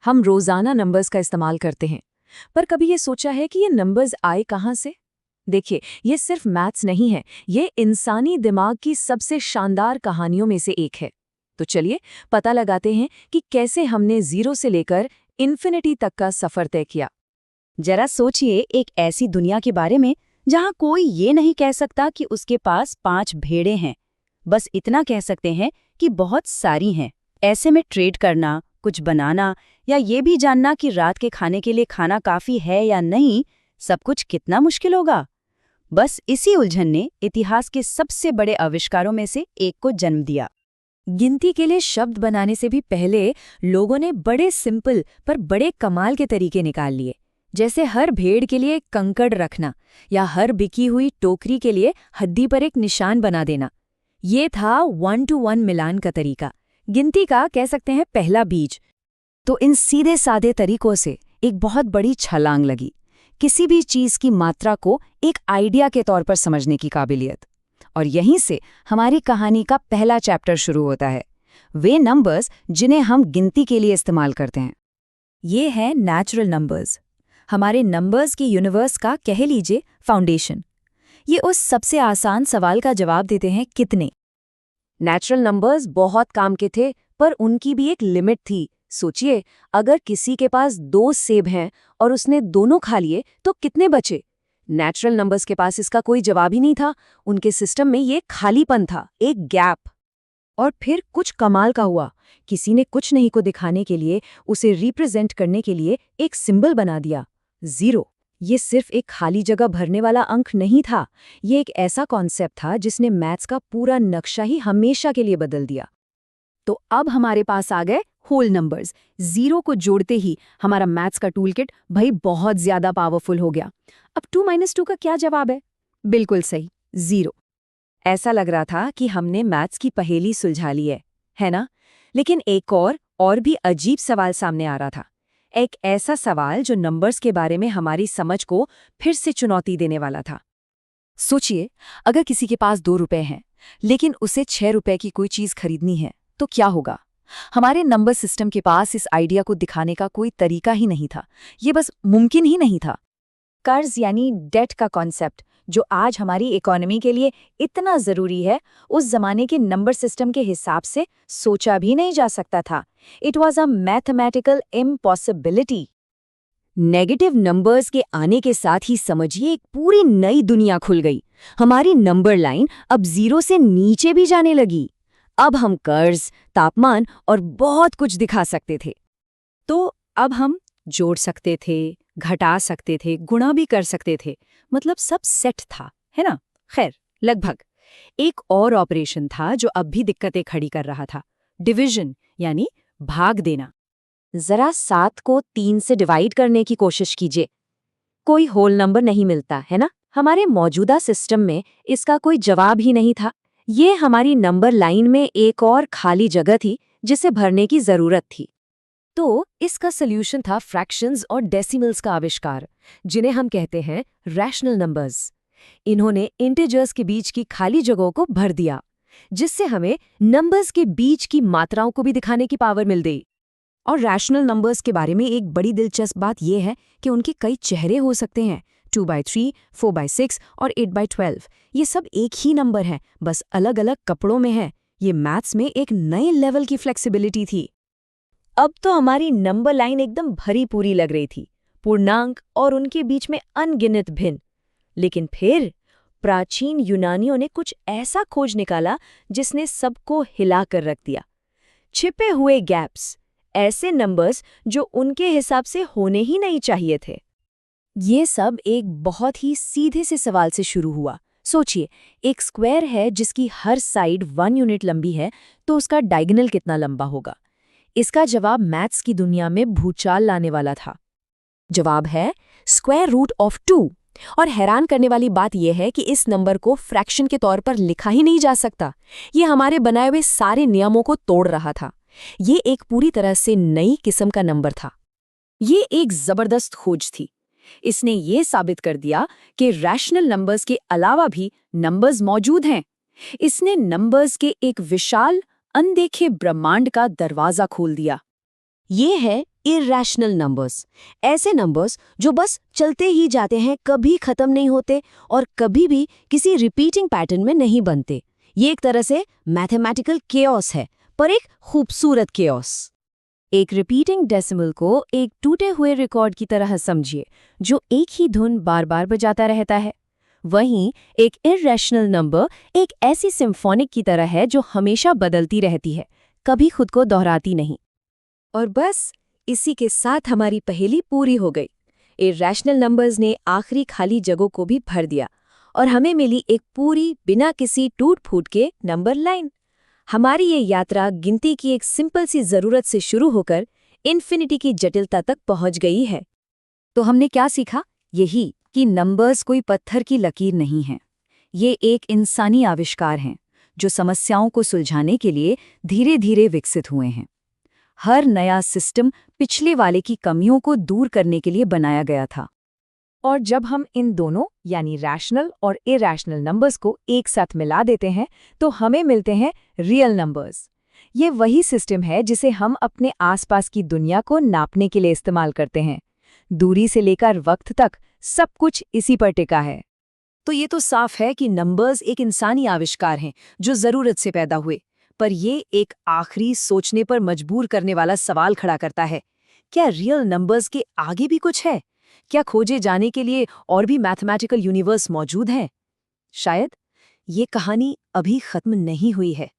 हम रोजाना नंबर्स का इस्तेमाल करते हैं, पर कभी ये सोचा है कि ये नंबर्स आए कहाँ से? देखिए, ये सिर्फ मैथ्स नहीं है, ये इंसानी दिमाग की सबसे शानदार कहानियों में से एक है। तो चलिए पता लगाते हैं कि कैसे हमने जीरो से लेकर इन्फिनिटी तक का सफर तय किया। जरा सोचिए एक ऐसी दुनिया के बारे में जहां कोई ये नहीं कह सकता कि उसके पास 5 भेड़ें हैं। बस इतना कह सकते हैं कि बहुत सारी हैं। ऐसे में ट्रेड करना, कुछ बनाना या ये भी जानना कि रात के खाने के लिए खाना काफी है या नहीं, सब कुछ कितना मुश्किल होगा। बस इसी उलझन ने इतिहास के सबसे बड़े आविष्कारों में से एक को जन्म दिया। गिनती के लिए शब्द बनाने से भी पहले लोगों ने बड़े सिंपल पर बड़े कमाल के तरीके निकाल लिए, जैसे हर भेड़ के लिए एक कंकड़ रखना या हर बिकी हुई टोकरी के लिए हड्डी पर एक निशान बना देना। ये था 1 to 1 मिलान का तरीका, गिनती का कह सकते हैं पहला बीज। तो इन सीधे साधे तरीकों से एक बहुत बड़ी छलांग लगी, किसी भी चीज की मात्रा को एक आइडिया के तौर पर समझने की काबिलियत। और यहीं से हमारी कहानी का पहला चैप्टर शुरू होता है, वे नंबर्स जिन्हें हम गिनती के लिए इस्तेमाल करते हैं। ये हैं नेचुरल नंबर्स, हमारे नंबर्स की यूनिवर्स का कह लीजिए फाउंडेशन। ये उस सबसे आसान सवाल का जवाब देते हैं, कितने। नेचुरल नंबर्स बहुत काम के थे, पर उनकी भी एक लिमिट थी। सोचिए, अगर किसी के पास 2 सेब हैं और उसने दोनों खा लिए तो कितने बचे? नेचुरल नंबर्स के पास इसका कोई जवाब ही नहीं था। उनके सिस्टम में ये खालीपन था, एक गैप। और फिर कुछ कमाल का हुआ, किसी ने कुछ नहीं को दिखाने के लिए, उसे रिप्रेजेंट करने के लिए एक सिंबल बना दिया, 0। ये सिर्फ एक खाली जगह भरने वाला अंक नहीं था, ये एक ऐसा कॉन्सेप्ट था जिसने मैथ्स का पूरा नक्शा ही हमेशा के लिए बदल दिया। तो अब हमारे पास आ गए होल नंबर्स। 0 को जोड़ते ही हमारा मैथ्स का टूलकिट भाई बहुत ज्यादा पावरफुल हो गया। अब 2 - 2 का क्या जवाब है? बिल्कुल सही, 0। ऐसा लग रहा था कि हमने मैथ्स की पहेली सुलझा ली है ना? लेकिन एक और भी अजीब सवाल सामने आ रहा था। एक ऐसा सवाल जो नंबर्स के बारे में हमारी समझ को फिर से चुनौती देने वाला था। सोचिए, अगर किसी के पास 2 रुपए हैं, लेकिन उसे 6 रुपए की कोई चीज खरीदनी है, तो क्या होगा? हमारे नंबर सिस्टम के पास इस आइडिया को दिखाने का कोई तरीका ही नहीं था, ये बस मुमकिन ही नहीं था। कर्ज यानी डेट का कॉन्सेप्ट, जो आज हमारी इकोनॉमी के लिए इतना जरूरी है, उस जमाने के नंबर सिस्टम के हिसाब से सोचा भी नहीं जा सकता था। It was a mathematical impossibility. Negative numbers के आने के साथ ही समझिए एक पूरी नई दुनिया खुल गई। हमारी नंबर लाइन अब 0 से नीचे भी जाने लगी। अब हम कर्ज, तापमान और बहुत कुछ दिखा सकते थे। तो अब हम जोड़ सकते थे, घटा सकते थे, गुणा भी कर सकते थे, मतलब सब सेट था, है ना? खैर, लगभग। एक और ऑपरेशन था जो अब भी दिक्कतें खड़ी कर रहा था, डिवीजन यानी भाग देना। जरा 7 को 3 से डिवाइड करने की कोशिश कीजिए, कोई होल नंबर नहीं मिलता, है ना? हमारे मौजूदा सिस्टम में इसका कोई जवाब ही नहीं था। ये हमारी नंबर लाइन में एक और खाली जगह थी जिसे भरने की जरूरत थी। तो इसका सल्यूशन था फ्रैक्शंस और डेसिमल्स का आविष्कार, जिन्हें हम कहते हैं रैशनल नंबर्स। इन्होंने इंटीजर्स के बीच की खाली जगहों को भर दिया, जिससे हमें नंबर्स के बीच की मात्राओं को भी दिखाने की पावर मिल गई। और रैशनल नंबर्स के बारे में एक बड़ी दिलचस्प बात यह है कि उनके कई चेहरे हो सकते हैं, 2/3, 4/6 और 8/12। ये सब एक ही नंबर है, बस अलग अलग कपड़ों में है। ये मैथ्स में एक नए लेवल की फ्लेक्सिबिलिटी थी। अब तो हमारी नंबर लाइन एकदम भरी पूरी लग रही थी, पूर्णांक और उनके बीच में अनगिनत भिन्न। लेकिन फिर प्राचीन यूनानियों ने कुछ ऐसा खोज निकाला जिसने सबको हिला कर रख दिया। छिपे हुए गैप्स, ऐसे नंबर्स जो उनके हिसाब से होने ही नहीं चाहिए थे। ये सब एक बहुत ही सीधे से सवाल से शुरू हुआ। सोचिए, एक स्क्वायर है जिसकी हर साइड 1 यूनिट लंबी है, तो उसका डायगोनल कितना लंबा होगा? इसका जवाब मैथ्स की दुनिया में भूचाल लाने वाला था। जवाब है √2। और हैरान करने वाली बात यह है कि इस नंबर को फ्रैक्शन के तौर पर लिखा ही नहीं जा सकता। ये हमारे बनाए हुए सारे नियमों को तोड़ रहा था। ये एक पूरी तरह से नई किस्म का नंबर था। ये एक जबरदस्त खोज थी। इसने ये साबित कर दिया कि रैशनल नंबर्स के अलावा भी नंबर्स मौजूद हैं। इसने नंबर्स के एक विशाल अनदेखे ब्रह्मांड का दरवाजा खोल दिया। ये है इरैशनल नंबर्स। ऐसे नंबर्स जो बस चलते ही जाते हैं, कभी खत्म नहीं होते और कभी भी किसी रिपीटिंग पैटर्न में नहीं बनते। ये एक तरह से मैथमेटिकल केओस है, पर एक खूबसूरत केओस। एक रिपीटिंग डेसिमल को एक टूटे हुए रिकॉर्ड की तरह समझिए, जो एक ही धुन बार बार बजाता रहता है। वहीं एक इरैशनल नंबर एक ऐसी सिम्फोनिक की तरह है जो हमेशा बदलती रहती है, कभी खुद को दोहराती नहीं। और बस इसी के साथ हमारी पहेली पूरी हो गई। इरैशनल नंबर्स ने आखिरी खाली जगहों को भी भर दिया और हमें मिली एक पूरी बिना किसी टूट-फूट के नंबर लाइन। हमारी ये यात्रा गिनती की एक सिंपल सी जरूरत से शुरू होकर इन्फिनिटी की जटिलता तक पहुंच गई है। तो हमने क्या सीखा? यही कि नंबर्स कोई पत्थर की लकीर नहीं हैं। ये एक इंसानी आविष्कार हैं, जो समस्याओं को सुलझाने के लिए धीरे धीरे विकसित हुए हैं। हर नया सिस्टम पिछले वाले की कमियों को दूर करने के लिए बनाया गया था। और जब हम इन दोनों यानी रैशनल और इरैशनल नंबर्स को एक साथ मिला देते हैं तो हमें मिलते हैं रियल नंबर्स। ये वही सिस्टम है जिसे हम अपने आसपास की दुनिया को नापने के लिए इस्तेमाल करते हैं। दूरी से लेकर वक्त तक सब कुछ इसी पर टिका है। तो ये तो साफ है कि नंबर्स एक इंसानी आविष्कार हैं जो जरूरत से पैदा हुए। पर ये एक आखिरी सोचने पर मजबूर करने वाला सवाल खड़ा करता है, क्या रियल नंबर्स के आगे भी कुछ है? क्या खोजे जाने के लिए और भी मैथमेटिकल यूनिवर्स मौजूद है? शायद ये कहानी अभी खत्म नहीं हुई है।